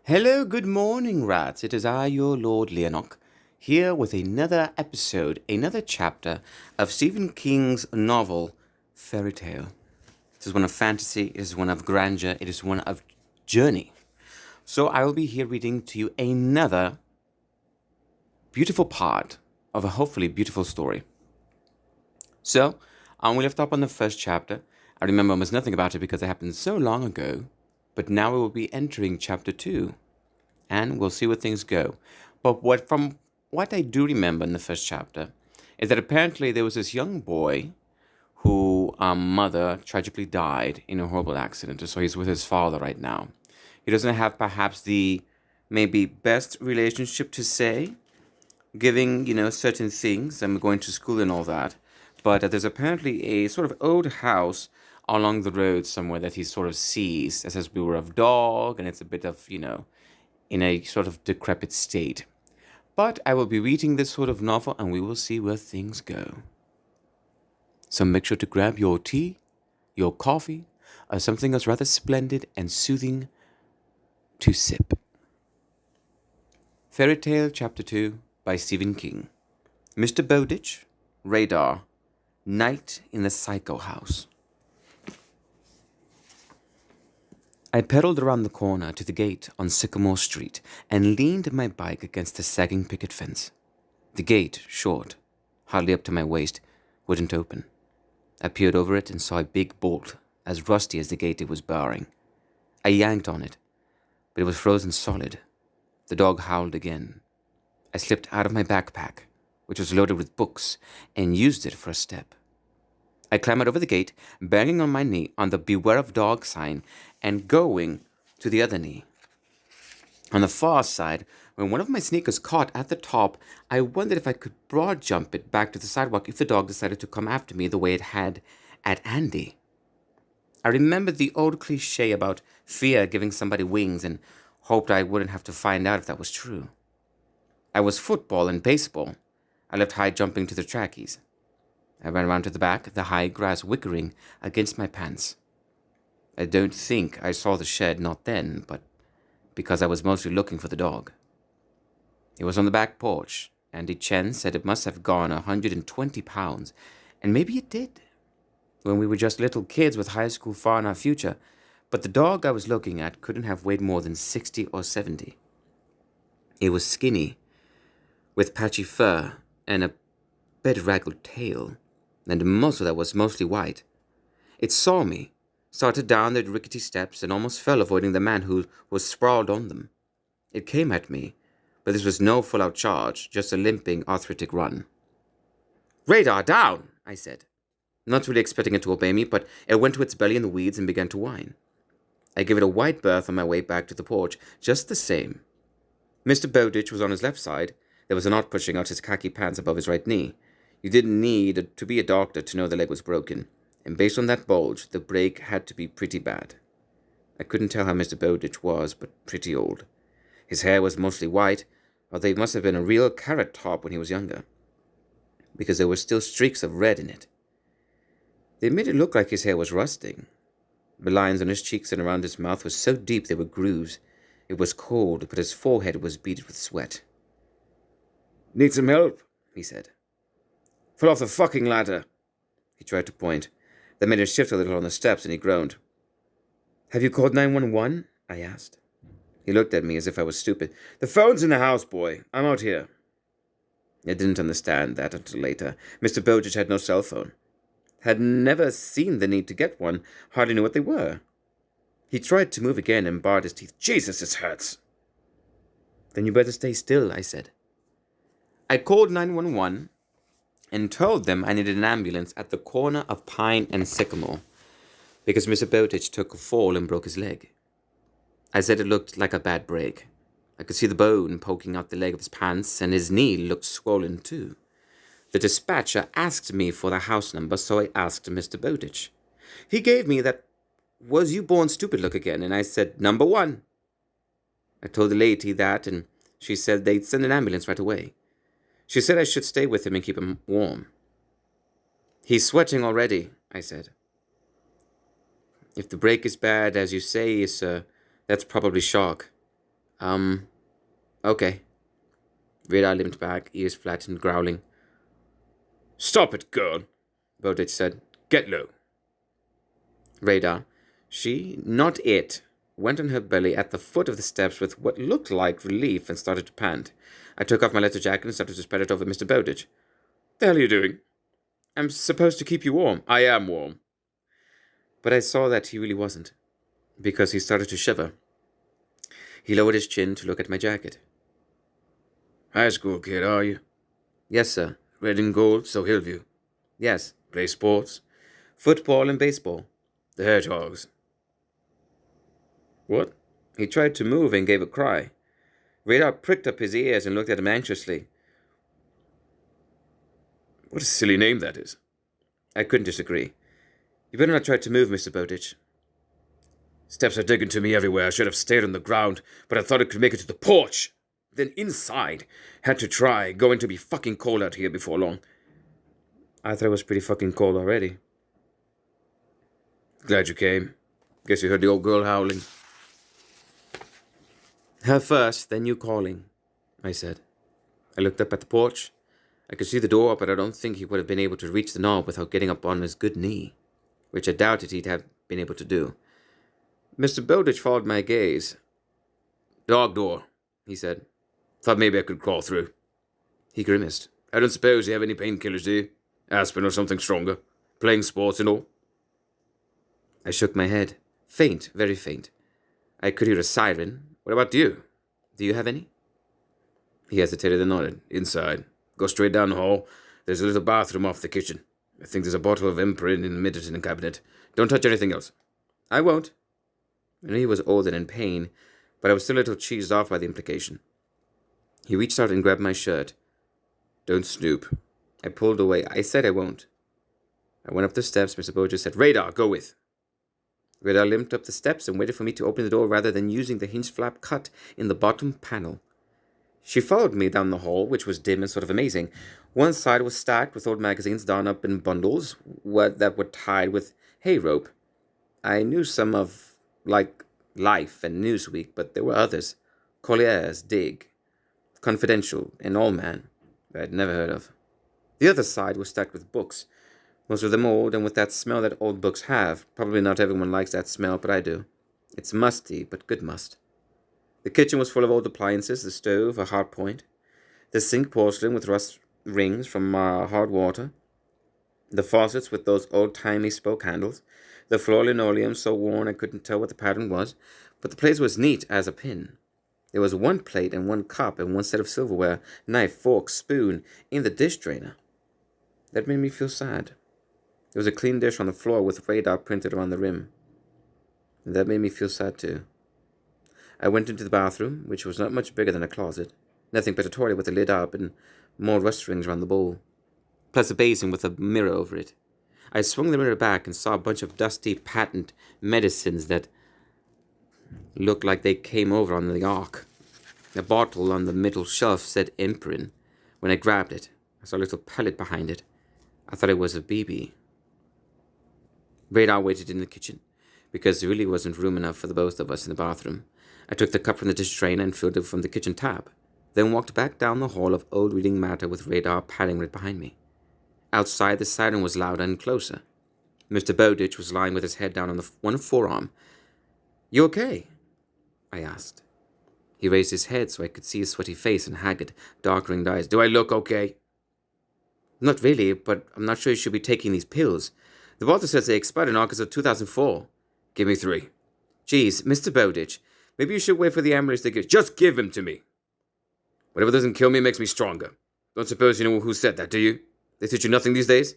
Hello, good morning, rats. It is I, your Lord Leonok, here with another episode, another chapter of Stephen King's novel, Fairy Tale. This is one of fantasy, it is one of grandeur, it is one of journey. So I will be here reading to you another beautiful part of a hopefully beautiful story. So, we left up on the first chapter. I remember almost nothing about it because it happened so long ago, but now we will be entering chapter 2. And we'll see where things go. But from what I do remember in the first chapter is that apparently there was this young boy whose mother tragically died in a horrible accident. So he's with his father right now. He doesn't have perhaps the maybe best relationship to say, giving, certain things and going to school and all that. But there's apparently a sort of old house along the road somewhere that he sort of sees that says Beware of Dog, and it's a bit of, in a sort of decrepit state. But I will be reading this sort of novel and we will see where things go. So make sure to grab your tea, your coffee, or something else rather splendid and soothing to sip. Fairy Tale Chapter 2 by Stephen King. Mr. Bowditch, Radar, Night in the Psycho House. I pedaled around the corner to the gate on Sycamore Street and leaned my bike against the sagging picket fence. The gate, short, hardly up to my waist, wouldn't open. I peered over it and saw a big bolt, as rusty as the gate it was barring. I yanked on it, but it was frozen solid. The dog howled again. I slipped out of my backpack, which was loaded with books, and used it for a step. I clambered over the gate, banging on my knee on the Beware of Dog sign and going to the other knee. On the far side, when one of my sneakers caught at the top, I wondered if I could broad jump it back to the sidewalk if the dog decided to come after me the way it had at Andy. I remembered the old cliche about fear giving somebody wings and hoped I wouldn't have to find out if that was true. I was football and baseball. I left high jumping to the trackies. I ran around to the back, the high grass wickering against my pants. I don't think I saw the shed, not then, but because I was mostly looking for the dog. It was on the back porch. Andy Chen said it must have gone 120 pounds, and maybe it did, when we were just little kids with high school far in our future, but the dog I was looking at couldn't have weighed more than 60 or 70. It was skinny, with patchy fur and a bedraggled tail, and a muzzle that was mostly white. It saw me, started down the rickety steps, and almost fell, avoiding the man who was sprawled on them. It came at me, but this was no full-out charge, just a limping, arthritic run. "Radar, down!" I said, not really expecting it to obey me, but it went to its belly in the weeds and began to whine. I gave it a wide berth on my way back to the porch, just the same. Mr. Bowditch was on his left side. There was a knot pushing out his khaki pants above his right knee. You didn't need to be a doctor to know the leg was broken, and based on that bulge, the break had to be pretty bad. I couldn't tell how Mr. Bowditch was, but pretty old. His hair was mostly white, although he must have been a real carrot top when he was younger, because there were still streaks of red in it. They made it look like his hair was rusting. The lines on his cheeks and around his mouth were so deep they were grooves. It was cold, but his forehead was beaded with sweat. "Need some help?" he said. "Fall off the fucking ladder." He tried to point. That made him shift a little on the steps, and he groaned. "Have you called 911? I asked. He looked at me as if I was stupid. "The phone's in the house, boy. I'm out here." I didn't understand that until later. Mr. Bowditch had no cell phone. Had never seen the need to get one, hardly knew what they were. He tried to move again and bared his teeth. "Jesus, this hurts." "Then you better stay still," I said. I called 911 and told them I needed an ambulance at the corner of Pine and Sycamore because Mr. Bowditch took a fall and broke his leg. I said it looked like a bad break. I could see the bone poking out the leg of his pants, and his knee looked swollen too. The dispatcher asked me for the house number, so I asked Mr. Bowditch. He gave me that "was you born stupid" look again, and I said, "Number 1. I told the lady that, and she said they'd send an ambulance right away. She said I should stay with him and keep him warm. "He's sweating already," I said. "If the break is bad, as you say, sir, that's probably shock. Okay. Radar limped back, ears flattened, growling. Stop it, girl, Bowditch said. Get low. Radar, she, not it, went on her belly at the foot of the steps with what looked like relief and started to pant. I took off my leather jacket and started to spread it over Mr. Bowditch. The hell are you doing? I'm supposed to keep you warm. I am warm. But I saw that he really wasn't, because he started to shiver. He lowered his chin to look at my jacket. High school kid, are you? Yes, sir. Red and gold, so Hillview. Yes. Play sports? Football and baseball. The Hedgehogs. What? He tried to move and gave a cry. Radar pricked up his ears and looked at him anxiously. What a silly name that is. I couldn't disagree. You better not try to move, Mr. Bowditch. Steps are digging to me everywhere. I should have stayed on the ground, but I thought I could make it to the porch. Then inside. Had to try. Going to be fucking cold out here before long. I thought it was pretty fucking cold already. Glad you came. Guess you heard the old girl howling. Her first, then you calling, I said. I looked up at the porch. I could see the door, but I don't think he would have been able to reach the knob without getting up on his good knee, which I doubted he'd have been able to do. Mr. Bowditch followed my gaze. Dog door, he said. Thought maybe I could crawl through. He grimaced. I don't suppose you have any painkillers, do you? Aspirin or something stronger? Playing sports and all? I shook my head. Faint, very faint. I could hear a siren. What about you? Do you have any? He hesitated and nodded. Inside. Go straight down the hall. There's a little bathroom off the kitchen. I think there's a bottle of Emperor in the medicine cabinet. Don't touch anything else. I won't. I knew he was old and in pain, but I was still a little cheesed off by the implication. He reached out and grabbed my shirt. Don't snoop. I pulled away. I said I won't. I went up the steps. Mr. Bowditch said, Radar, go with. Radar limped up the steps and waited for me to open the door rather than using the hinge flap cut in the bottom panel. She followed me down the hall, which was dim and sort of amazing. One side was stacked with old magazines done up in bundles that were tied with hay rope. I knew some of, like, Life and Newsweek, but there were others. Collier's, Dig, Confidential, and All Man, that I'd never heard of. The other side was stacked with books, most of them old and with that smell that old books have. Probably not everyone likes that smell, but I do. It's musty, but good must. The kitchen was full of old appliances, the stove, a hot point, the sink porcelain with rust rings from hard water, the faucets with those old-timey spoke handles, the floor linoleum so worn I couldn't tell what the pattern was, but the place was neat as a pin. There was one plate and one cup and one set of silverware, knife, fork, spoon, in the dish drainer. That made me feel sad. There was a clean dish on the floor with Radar printed around the rim. And that made me feel sad too. I went into the bathroom, which was not much bigger than a closet. Nothing but a toilet with the lid up and more rust rings around the bowl, plus a basin with a mirror over it. I swung the mirror back and saw a bunch of dusty patent medicines that looked like they came over on the ark. The bottle on the middle shelf said Emperor. When I grabbed it, I saw a little pellet behind it. I thought it was a BB. Radar waited in the kitchen, because there really wasn't room enough for the both of us in the bathroom. I took the cup from the dish drainer and filled it from the kitchen tap, then walked back down the hall of old reading matter with Radar padding right behind me. Outside, the siren was louder and closer. Mr. Bowditch was lying with his head down on one forearm. You okay? I asked. He raised his head so I could see his sweaty face and haggard, dark-ringed eyes. Do I look okay? Not really, but I'm not sure you should be taking these pills. The bottle says they expired in August of 2004. Give me 3. Geez, Mr. Bowditch, maybe you should wait for the ambulance to get... Just give him to me. Whatever doesn't kill me makes me stronger. Don't suppose you know who said that, do you? They teach you nothing these days?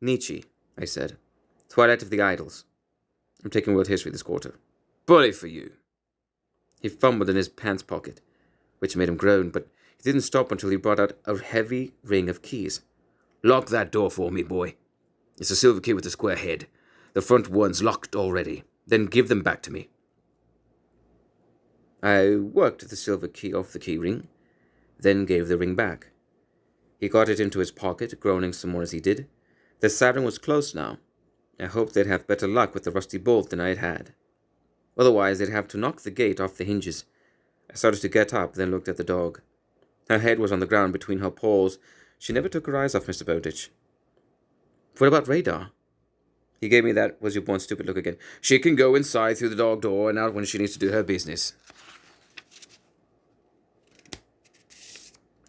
Nietzsche, I said. Twilight of the Idols. I'm taking world history this quarter. Bully for you. He fumbled in his pants pocket, which made him groan, but he didn't stop until he brought out a heavy ring of keys. Lock that door for me, boy. It's a silver key with a square head. The front one's locked already. Then give them back to me. I worked the silver key off the key ring, then gave the ring back. He got it into his pocket, groaning some more as he did. The siren was close now. I hoped they'd have better luck with the rusty bolt than I had had. Otherwise, they'd have to knock the gate off the hinges. I started to get up, then looked at the dog. Her head was on the ground between her paws. She never took her eyes off Mr. Bowditch. What about Radar? He gave me that was you born stupid look again. She can go inside through the dog door and out when she needs to do her business.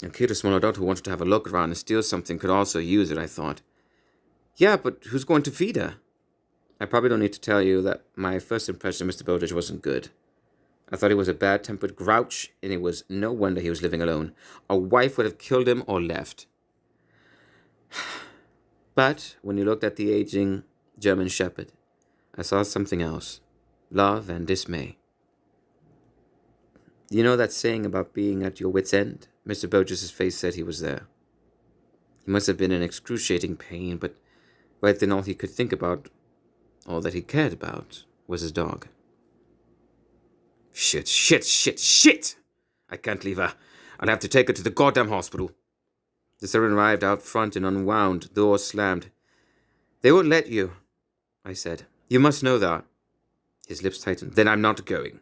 A kid or small adult who wanted to have a look around and steal something could also use it, I thought. Yeah, but who's going to feed her? I probably don't need to tell you that my first impression of Mr. Bowditch wasn't good. I thought he was a bad-tempered grouch, and it was no wonder he was living alone. A wife would have killed him or left. But when he looked at the aging German shepherd, I saw something else. Love and dismay. You know that saying about being at your wit's end? Mr. Bowditch's face said he was there. He must have been in excruciating pain, but right then all he could think about, all that he cared about, was his dog. Shit! I can't leave her. I'll have to take her to the goddamn hospital. The siren arrived out front and unwound. The door slammed. They won't let you, I said. You must know that. His lips tightened. Then I'm not going.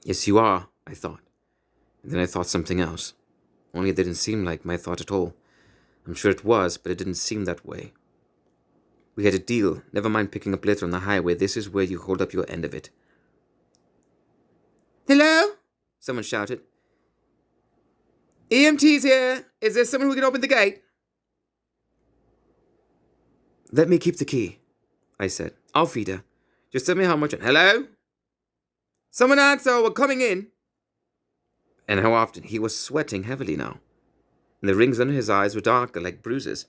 Yes, you are, I thought. And then I thought something else. Only it didn't seem like my thought at all. I'm sure it was, but it didn't seem that way. We had a deal. Never mind picking up litter on the highway. This is where you hold up your end of it. Hello? Someone shouted. EMT's here. Is there someone who can open the gate? Let me keep the key, I said. I'll feed her. Just tell me how much. Hello? Someone answer, we're coming in. And how often? He was sweating heavily now, and the rings under his eyes were darker like bruises.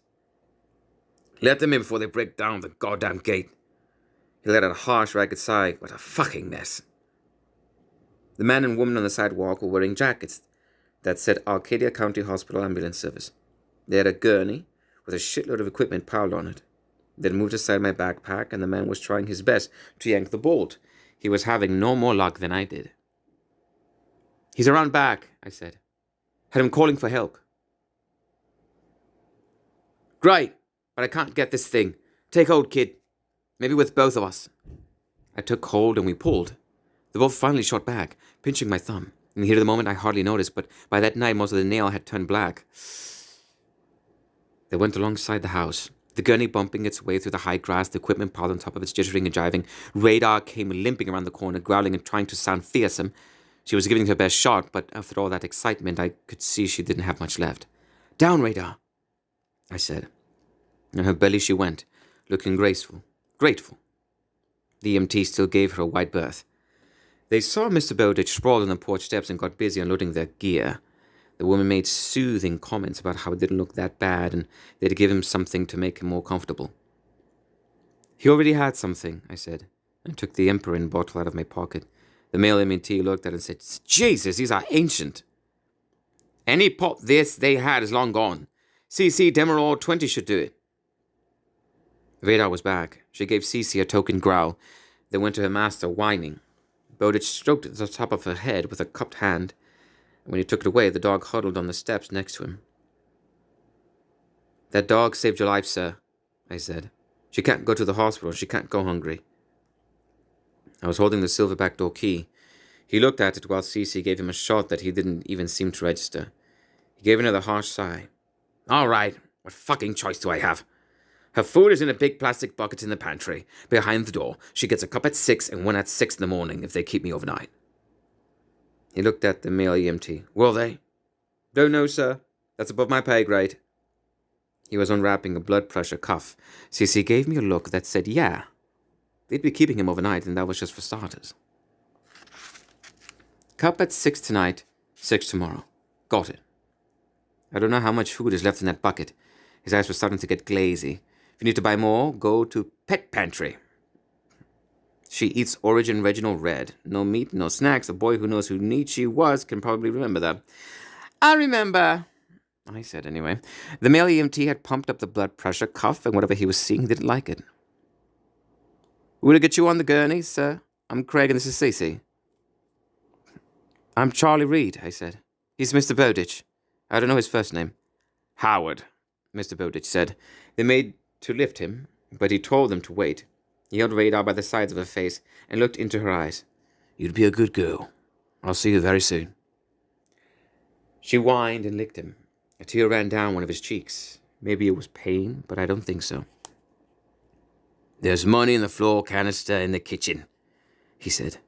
Let them in before they break down the goddamn gate. He let out a harsh, ragged sigh. What a fucking mess. The man and woman on the sidewalk were wearing jackets that said Arcadia County Hospital Ambulance Service. They had a gurney with a shitload of equipment piled on it. They'd moved aside my backpack, and the man was trying his best to yank the bolt. He was having no more luck than I did. He's around back, I said. Had him calling for help. Great, but I can't get this thing. Take hold, kid. Maybe with both of us. I took hold and we pulled. The bolt finally shot back, pinching my thumb. In the heat of the moment, I hardly noticed, but by that night, most of the nail had turned black. They went alongside the house, the gurney bumping its way through the high grass, the equipment piled on top of its jittering and jiving. Radar came limping around the corner, growling and trying to sound fearsome. She was giving her best shot, but after all that excitement, I could see she didn't have much left. Down, Radar, I said. On her belly she went, looking graceful, grateful. The EMT still gave her a wide berth. They saw Mr. Bowditch sprawled on the porch steps and got busy unloading their gear. The woman made soothing comments about how it didn't look that bad and they'd give him something to make him more comfortable. He already had something, I said, and took the Emperor bottle out of my pocket. The male EMT looked at it and said, Jesus, these are ancient. Any pop this they had is long gone. CC Demerol 20 should do it. Radar was back. She gave CC a token growl, then went to her master, whining. Bowditch stroked the top of her head with a cupped hand. When he took it away, the dog huddled on the steps next to him. That dog saved your life, sir, I said. She can't go to the hospital. She can't go hungry. I was holding the silver back door key. He looked at it while Cece gave him a shot that he didn't even seem to register. He gave another harsh sigh. All right, what fucking choice do I have? Her food is in a big plastic bucket in the pantry, behind the door. She gets a cup at 6 and one at 6 in the morning if they keep me overnight. He looked at the male EMT. Will they? Don't know, sir. That's above my pay grade. He was unwrapping a blood pressure cuff. Cece gave me a look that said, yeah. They'd be keeping him overnight, and that was just for starters. Cup at 6 tonight, 6 tomorrow. Got it. I don't know how much food is left in that bucket. His eyes were starting to get glazy. If you need to buy more, go to Pet Pantry. She eats Origin Reginald Red. No meat, no snacks. A boy who knows who Nietzsche was can probably remember that. I remember, I said anyway. The male EMT had pumped up the blood pressure cuff, and whatever he was seeing didn't like it. Will I get you on the gurney, sir? I'm Craig, and this is Cece. I'm Charlie Reed, I said. He's Mr. Bowditch. I don't know his first name. Howard, Mr. Bowditch said. They made to lift him, but he told them to wait. He held Radar by the sides of her face and looked into her eyes. You'd be a good girl. I'll see you very soon. She whined and licked him. A tear ran down one of his cheeks. Maybe it was pain, but I don't think so. There's money in the floor canister in the kitchen, he said.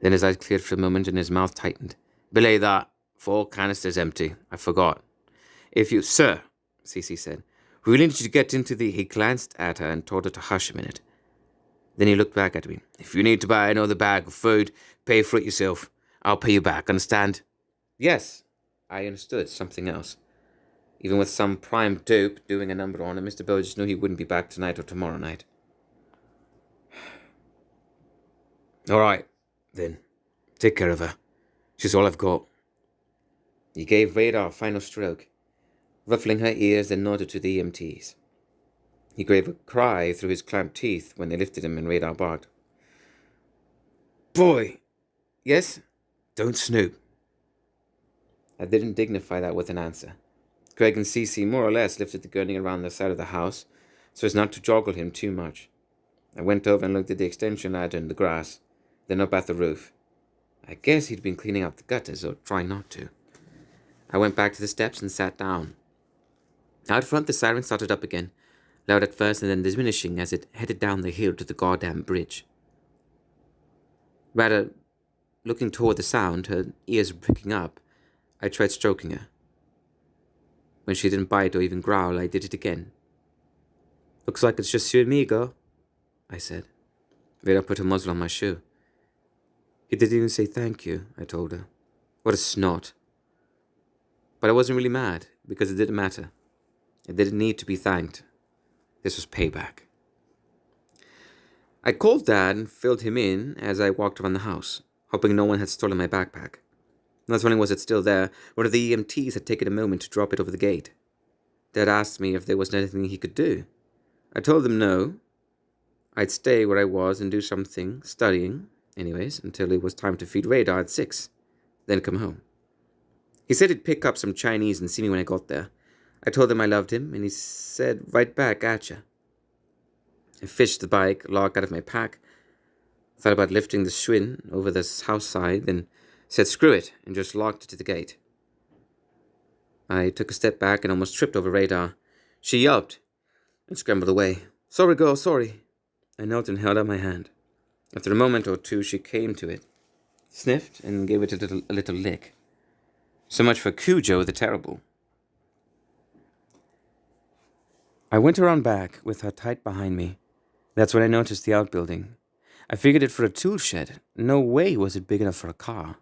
Then his eyes cleared for a moment and his mouth tightened. Belay that. 4 canisters empty. I forgot. If you... Sir, Cece said. We really need you to get into the... He glanced at her and told her to hush a minute. Then he looked back at me. If you need to buy another bag of food, pay for it yourself. I'll pay you back, understand? Yes, I understood something else. Even with some prime dope doing a number on him, Mr. Burgess knew he wouldn't be back tonight or tomorrow night. All right, then. Take care of her. She's all I've got. He gave Radar a final stroke, ruffling her ears and nodded to the EMTs. He gave a cry through his clamped teeth when they lifted him and Radar barked. Boy! Yes? Don't snoop. I didn't dignify that with an answer. Greg and Cece more or less lifted the gurney around the side of the house so as not to joggle him too much. I went over and looked at the extension ladder in the grass, then up at the roof. I guess he'd been cleaning out the gutters or trying not to. I went back to the steps and sat down. Out front, the siren started up again, loud at first and then diminishing as it headed down the hill to the goddamn bridge. Rather, looking toward the sound, her ears pricking up, I tried stroking her. When she didn't bite or even growl, I did it again. Looks like it's just you and me, girl, I said. Vera put her muzzle on my shoe. He didn't even say thank you, I told her. What a snot. But I wasn't really mad, because it didn't matter. I didn't need to be thanked. This was payback. I called Dad and filled him in as I walked around the house, hoping no one had stolen my backpack. Not only was it still there, one of the EMTs had taken a moment to drop it over the gate. Dad asked me if there was anything he could do. I told him no. I'd stay where I was and do something, studying, anyways, until it was time to feed Radar at 6, then come home. He said he'd pick up some Chinese and see me when I got there. I told him I loved him, and he said, right back at ya. I fished the bike lock out of my pack, thought about lifting the Schwinn over this house side, then said screw it, and just locked it to the gate. I took a step back and almost tripped over Radar. She yelped and scrambled away. Sorry, girl, sorry. I knelt and held out my hand. After a moment or two, she came to it, sniffed, and gave it a little lick. So much for Cujo the Terrible. I went around back with her tight behind me. That's when I noticed the outbuilding. I figured it for a tool shed. No way was it big enough for a car.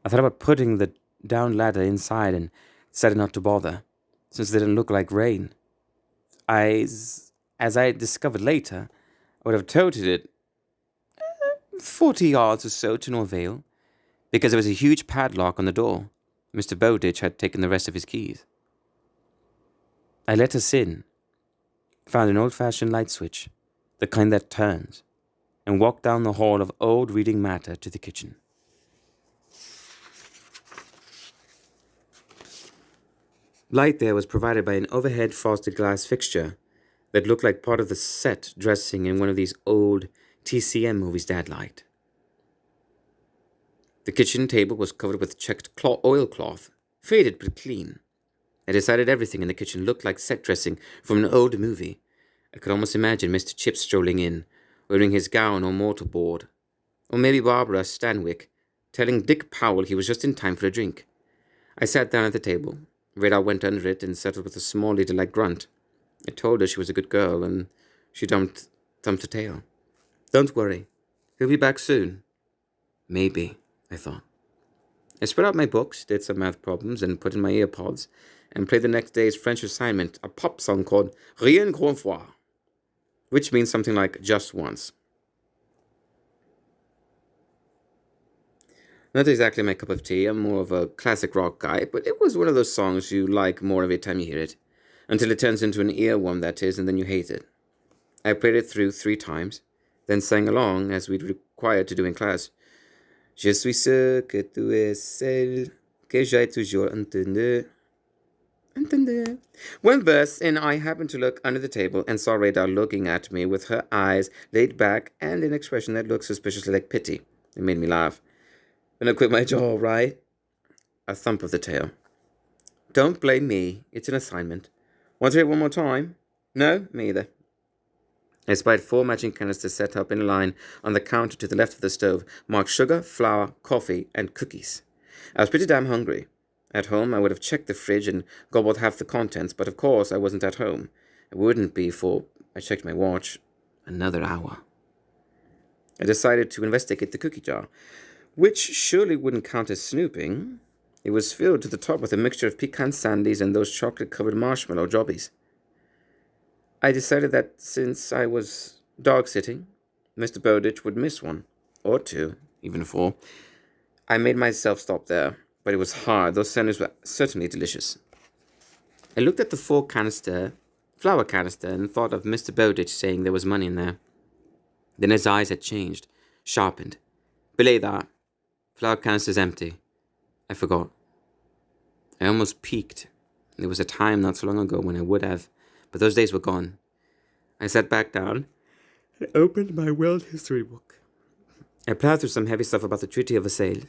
I thought about putting the down ladder inside and decided not to bother, since it didn't look like rain. As I discovered later, I would have toted it 40 yards or so to no avail, because there was a huge padlock on the door. Mr. Bowditch had taken the rest of his keys. I let us in, found an old-fashioned light switch, the kind that turns, and walked down the hall of old reading matter to the kitchen. Light there was provided by an overhead frosted glass fixture that looked like part of the set dressing in one of these old TCM movies Dad liked. The kitchen table was covered with checked oilcloth, faded but clean. I decided everything in the kitchen looked like set dressing from an old movie. I could almost imagine Mr. Chip strolling in, wearing his gown or mortarboard. Or maybe Barbara Stanwyck, telling Dick Powell he was just in time for a drink. I sat down at the table. Radar went under it and settled with a small leader-like grunt. I told her she was a good girl, and she thumped her tail. Don't worry. He'll be back soon. Maybe, I thought. I spread out my books, did some math problems, and put in my earpods, and played the next day's French assignment, a pop song called Rien qu'une fois, which means something like just once. Not exactly my cup of tea, I'm more of a classic rock guy, but it was one of those songs you like more every time you hear it, until it turns into an earworm, that is, and then you hate it. I played it through 3 times, then sang along as we'd required to do in class. Je suis sûr que tu es celle que j'ai toujours entendue. One verse, and I happened to look under the table and saw Radar looking at me with her eyes laid back and an expression that looked suspiciously like pity. It made me laugh. Gonna quit my job, right? A thump of the tail. Don't blame me. It's an assignment. Want to hear it one more time? No? Me either. I spied 4 matching canisters set up in a line on the counter to the left of the stove, marked sugar, flour, coffee, and cookies. I was pretty damn hungry. At home, I would have checked the fridge and gobbled half the contents, but of course I wasn't at home. It wouldn't be for, I checked my watch, another hour. I decided to investigate the cookie jar, which surely wouldn't count as snooping. It was filled to the top with a mixture of pecan sandies and those chocolate-covered marshmallow jobbies. I decided that since I was dog-sitting, Mr. Bowditch would miss one, or 2, even 4. I made myself stop there, but it was hard. Those sandies were certainly delicious. I looked at the 4 flour canister, and thought of Mr. Bowditch saying there was money in there. Then his eyes had changed, sharpened. Belay that. Flour canister's empty. I forgot. I almost peeked. There was a time not so long ago when I would have, but those days were gone. I sat back down and opened my world history book. I plowed through some heavy stuff about the Treaty of Versailles,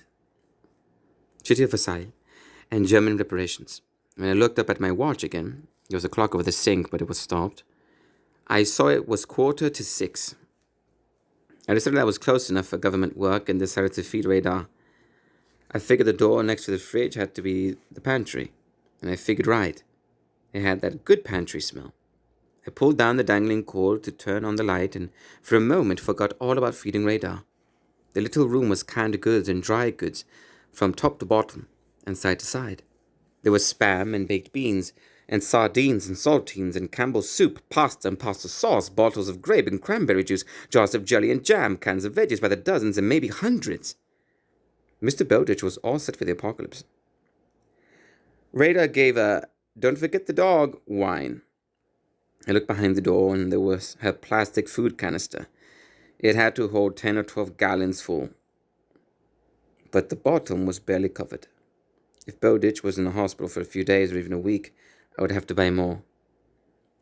and German reparations. When I looked up at my watch again, there was a clock over the sink, but it was stopped. I saw it was 5:45. I decided I was close enough for government work and decided to feed Radar. I figured the door next to the fridge had to be the pantry, and I figured right. It had that good pantry smell. I pulled down the dangling cord to turn on the light and for a moment forgot all about feeding Radar. The little room was canned goods and dry goods from top to bottom and side to side. There was spam and baked beans and sardines and saltines and Campbell's soup, pasta and pasta sauce, bottles of grape and cranberry juice, jars of jelly and jam, cans of veggies by the dozens and maybe hundreds. Mr. Bowditch was all set for the apocalypse. Radar gave a "don't forget the dog" whine. I looked behind the door and there was her plastic food canister. It had to hold 10 or 12 gallons full, but the bottom was barely covered. If Bowditch was in the hospital for a few days or even a week, I would have to buy more.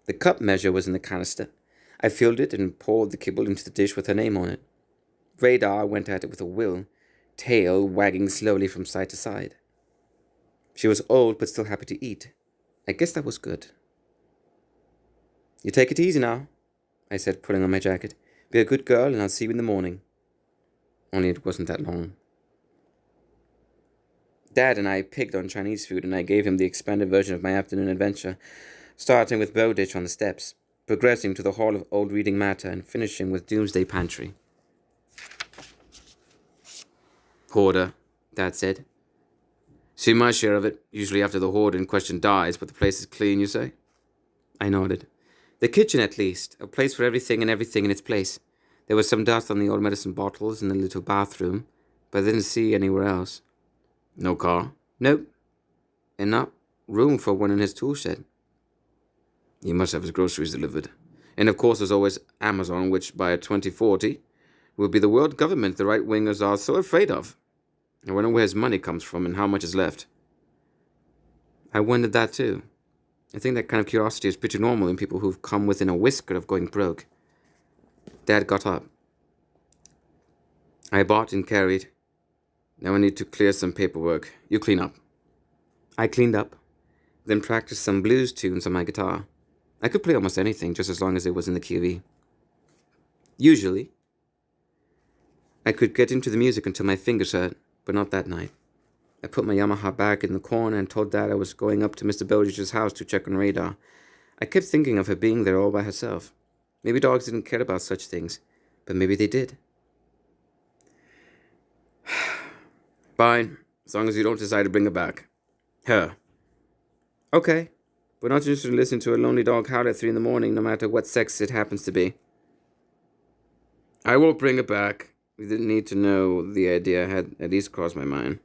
The cup measure was in the canister. I filled it and poured the kibble into the dish with her name on it. Radar went at it with a will, tail wagging slowly from side to side. She was old but still happy to eat. I guess that was good. "You take it easy now," I said, pulling on my jacket. "Be a good girl and I'll see you in the morning." Only it wasn't that long. Dad and I picked on Chinese food and I gave him the expanded version of my afternoon adventure, starting with Bowditch on the steps, progressing to the Hall of Old Reading Matter and finishing with Doomsday Pantry. "Hoarder," Dad said. "See my share of it, usually after the hoarder in question dies, but the place is clean, you say?" I nodded. "The kitchen, at least. A place for everything and everything in its place. There was some dust on the old medicine bottles in the little bathroom, but I didn't see anywhere else." "No car?" "Nope. And not room for one in his tool shed." "He must have his groceries delivered. And of course there's always Amazon, which by 2040 will be the world government the right-wingers are so afraid of. I wonder where his money comes from and how much is left." I wondered that too. I think that kind of curiosity is pretty normal in people who've come within a whisker of going broke. Dad got up. "I bought and carried. Now I need to clear some paperwork. You clean up." I cleaned up, then practiced some blues tunes on my guitar. I could play almost anything, just as long as it was in the key of E. Usually, I could get into the music until my fingers hurt, but not that night. I put my Yamaha back in the corner and told Dad I was going up to Mr. Bowditch's house to check on Radar. I kept thinking of her being there all by herself. Maybe dogs didn't care about such things, but maybe they did. "Fine, as long as you don't decide to bring her back." "Her." "Okay, but not interested in listening to a lonely dog howl at 3 in the morning, no matter what sex it happens to be." "I won't bring her back." We didn't need to know. The idea had at least crossed my mind.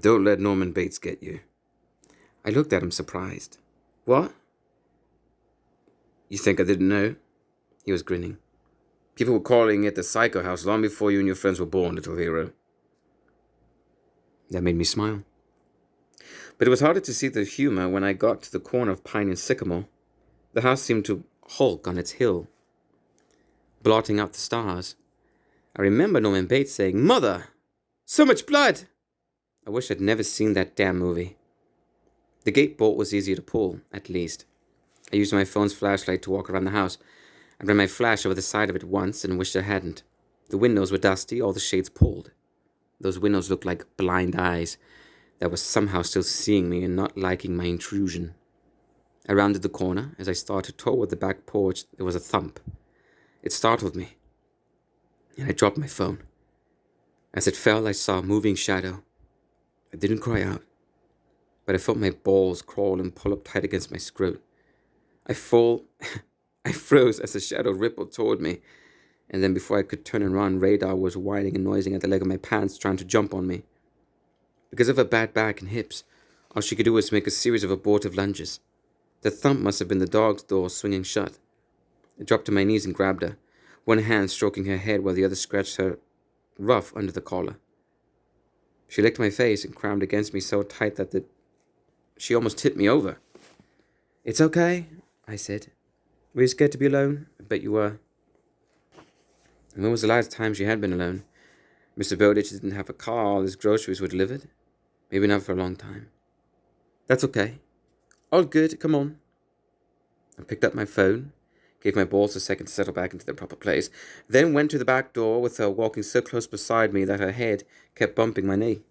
"Don't let Norman Bates get you." I looked at him surprised. "What?" "You think I didn't know?" He was grinning. "People were calling it the Psycho House long before you and your friends were born, little hero." That made me smile. But it was harder to see the humor when I got to the corner of Pine and Sycamore. The house seemed to hulk on its hill, blotting out the stars. I remember Norman Bates saying, "Mother! So much blood!" I wish I'd never seen that damn movie. The gate bolt was easier to pull, at least. I used my phone's flashlight to walk around the house. I ran my flash over the side of it once and wished I hadn't. The windows were dusty, all the shades pulled. Those windows looked like blind eyes that were somehow still seeing me and not liking my intrusion. I rounded the corner. As I started toward the back porch, there was a thump. It startled me, and I dropped my phone. As it fell, I saw a moving shadow. I didn't cry out, but I felt my balls crawl and pull up tight against my scrot. I froze as the shadow rippled toward me, and then before I could turn and run, Radar was whining and noising at the leg of my pants, trying to jump on me. Because of her bad back and hips, all she could do was make a series of abortive lunges. The thump must have been the dog's door swinging shut. I dropped to my knees and grabbed her, one hand stroking her head while the other scratched her rough under the collar. She licked my face and crammed against me so tight that she almost tipped me over. "It's okay," I said. "Were you scared to be alone? I bet you were." And when was the last time she had been alone? Mr. Bowditch didn't have a car, all his groceries were delivered. Maybe not for a long time. "That's okay. All good, come on." I picked up my phone, gave my balls a second to settle back into their proper place, then went to the back door with her walking so close beside me that her head kept bumping my knee.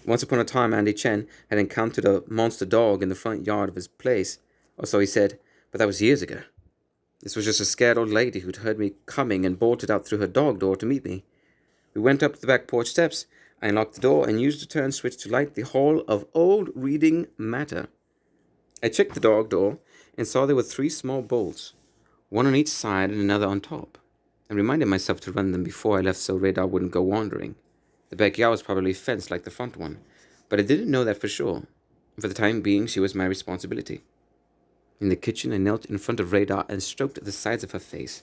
Once upon a time, Andy Chen had encountered a monster dog in the front yard of his place, or so he said, but that was years ago. This was just a scared old lady who'd heard me coming and bolted out through her dog door to meet me. We went up the back porch steps. I unlocked the door and used the turn switch to light the hall of old reading matter. I checked the dog door and saw there were 3 small bolts, one on each side and another on top. I reminded myself to run them before I left so Radar wouldn't go wandering. The backyard was probably fenced like the front one, but I didn't know that for sure. For the time being, she was my responsibility. In the kitchen, I knelt in front of Radar and stroked the sides of her face.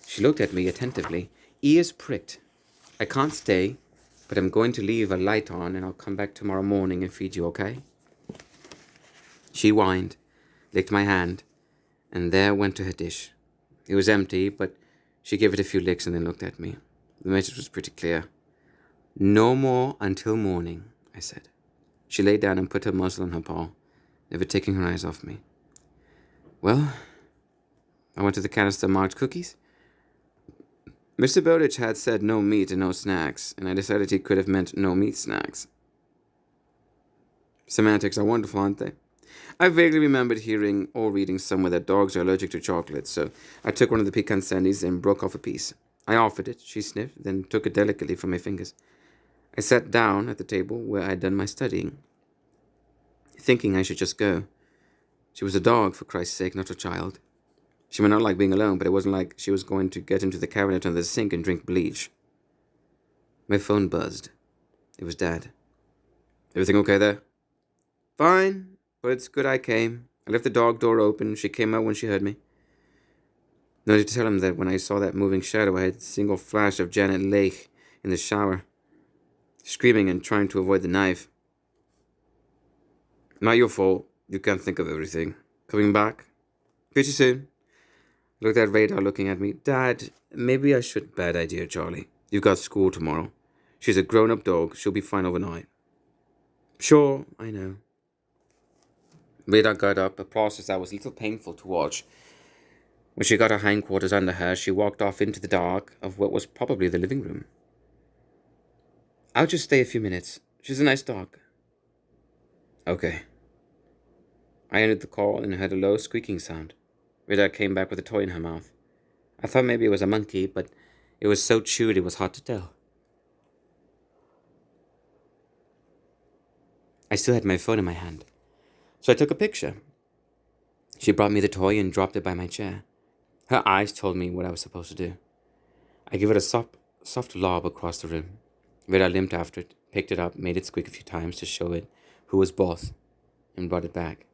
She looked at me attentively, ears pricked. "I can't stay, but I'm going to leave a light on and I'll come back tomorrow morning and feed you, okay?" She whined, licked my hand, and there went to her dish. It was empty, but she gave it a few licks and then looked at me. The message was pretty clear. "No more until morning," I said. She lay down and put her muzzle on her paw, never taking her eyes off me. Well, I went to the canister marked cookies. Mr. Bowditch had said no meat and no snacks, and I decided he could have meant no meat snacks. Semantics are wonderful, aren't they? I vaguely remembered hearing or reading somewhere that dogs are allergic to chocolate, so I took one of the pecan sandies and broke off a piece. I offered it. She sniffed, then took it delicately from my fingers. I sat down at the table where I'd done my studying, thinking I should just go. She was a dog, for Christ's sake, not a child. She might not like being alone, but it wasn't like she was going to get into the cabinet under the sink and drink bleach. My phone buzzed. It was Dad. "Everything okay there?" "Fine, but it's good I came. I left the dog door open. She came out when she heard me." No need to tell him that when I saw that moving shadow, I had a single flash of Janet Lake in the shower, screaming and trying to avoid the knife. "Not your fault. You can't think of everything. Coming back? Pretty soon." Looked at Radar looking at me. "Dad, maybe I should..." "Bad idea, Charlie. You've got school tomorrow. She's a grown-up dog. She'll be fine overnight." "Sure, I know." Radar got up, a process that was a little painful to watch. When she got her hindquarters under her, she walked off into the dark of what was probably the living room. "I'll just stay a few minutes. She's a nice dog." "Okay." I ended the call and heard a low squeaking sound. Radar came back with a toy in her mouth. I thought maybe it was a monkey, but it was so chewed it was hard to tell. I still had my phone in my hand, so I took a picture. She brought me the toy and dropped it by my chair. Her eyes told me what I was supposed to do. I gave it a soft lob across the room. Radar limped after it, picked it up, made it squeak a few times to show it who was boss, and brought it back.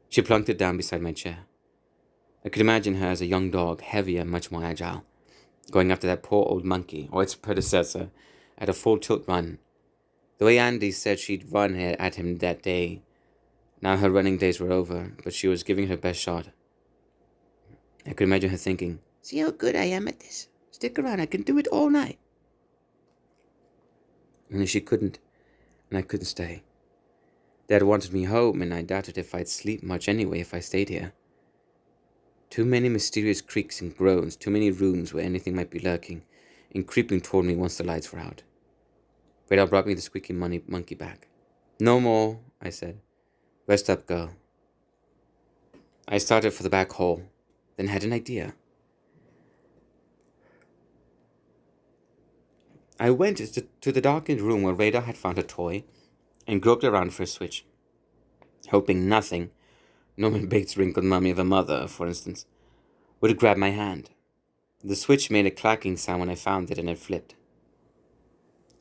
She plunked it down beside my chair. I could imagine her as a young dog, heavier and much more agile, going after that poor old monkey, or its predecessor, at a full tilt run. The way Andy said she'd run at him that day. Now her running days were over, but she was giving it her best shot. I could imagine her thinking, "See how good I am at this. Stick around, I can do it all night. And she couldn't, and I couldn't stay. Dad wanted me home, and I doubted if I'd sleep much anyway if I stayed here. Too many mysterious creaks and groans, too many rooms where anything might be lurking, and creeping toward me once the lights were out. Radar brought me the squeaky monkey back. No more, I said. Rest up, girl. I started for the back hall, then had an idea. I went to the darkened room where Radar had found a toy and groped around for a switch, hoping nothing, Norman Bates' wrinkled mummy of a mother, for instance, would grab my hand. The switch made a clacking sound when I found it and it flipped.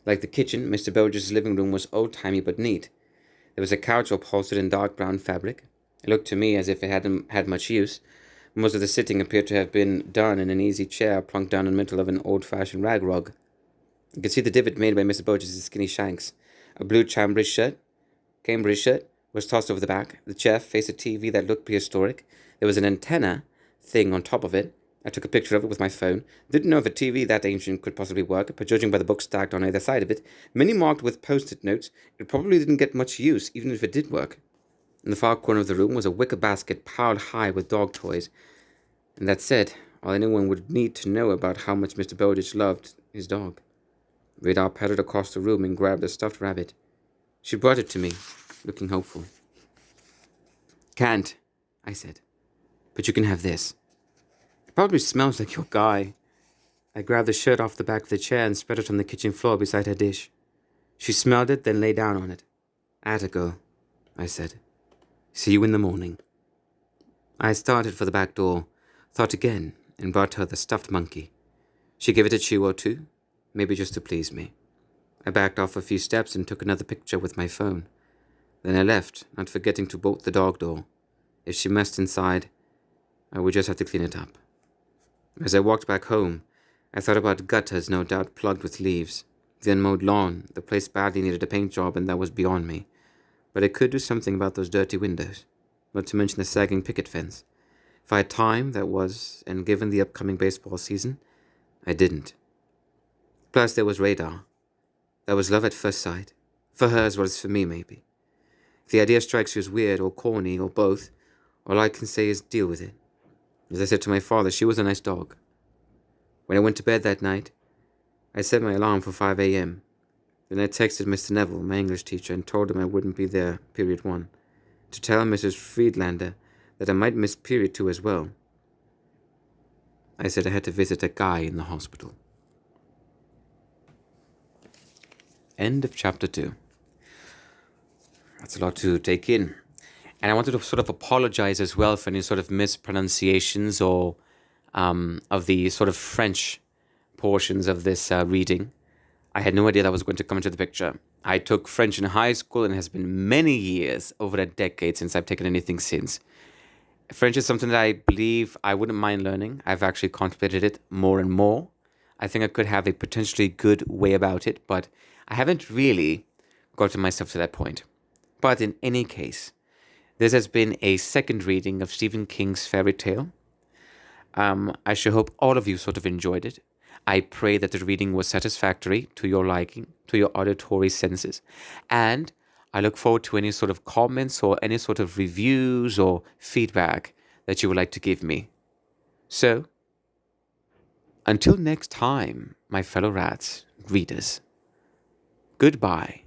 Like the kitchen, Mr. Burgess' living room was old-timey but neat. There was a couch upholstered in dark brown fabric. It looked to me as if it hadn't had much use. Most of the sitting appeared to have been done in an easy chair plunked down in the middle of an old-fashioned rag rug. You could see the divot made by Mr. Burgess' skinny shanks. A blue Cambridge shirt was tossed over the back. The chair faced a TV that looked prehistoric. There was an antenna thing on top of it. I took a picture of it with my phone. Didn't know if a TV that ancient could possibly work, but judging by the books stacked on either side of it, many marked with post-it notes, it probably didn't get much use, even if it did work. In the far corner of the room was a wicker basket piled high with dog toys. And that said, all anyone would need to know about how much Mr. Bowditch loved his dog. Radar pattered across the room and grabbed a stuffed rabbit. She brought it to me, looking hopeful. Can't, I said, but you can have this. It probably smells like your guy. I grabbed the shirt off the back of the chair and spread it on the kitchen floor beside her dish. She smelled it, then lay down on it. Atta girl, I said. See you in the morning. I started for the back door, thought again, and brought her the stuffed monkey. She gave it a chew or two, maybe just to please me. I backed off a few steps and took another picture with my phone. Then I left, not forgetting to bolt the dog door. If she messed inside, I would just have to clean it up. As I walked back home, I thought about gutters no doubt plugged with leaves, the unmowed lawn. The place badly needed a paint job, and that was beyond me. But I could do something about those dirty windows, not to mention the sagging picket fence. If I had time, that was, and given the upcoming baseball season, I didn't. Plus, there was Radar. That was love at first sight, for her as well as for me, maybe. If the idea strikes you as weird or corny or both, all I can say is deal with it. As I said to my father, she was a nice dog. When I went to bed that night, I set my alarm for 5 a.m. Then I texted Mr. Neville, my English teacher, and told him I wouldn't be there, period 1, to tell Mrs. Friedlander that I might miss period 2 as well. I said I had to visit a guy in the hospital. End of chapter 2. That's a lot to take in. And I wanted to sort of apologize as well for any sort of mispronunciations or of the sort of French portions of this reading. I had no idea that was going to come into the picture. I took French in high school, and it has been many years, over a decade, since I've taken anything since. French is something that I believe I wouldn't mind learning. I've actually contemplated it more and more. I think I could have a potentially good way about it, but I haven't really gotten myself to that point. But in any case, this has been a second reading of Stephen King's fairy tale. I sure hope all of you sort of enjoyed it. I pray that the reading was satisfactory to your liking, to your auditory senses. And I look forward to any sort of comments or any sort of reviews or feedback that you would like to give me. So, until next time, my fellow rats, readers, goodbye.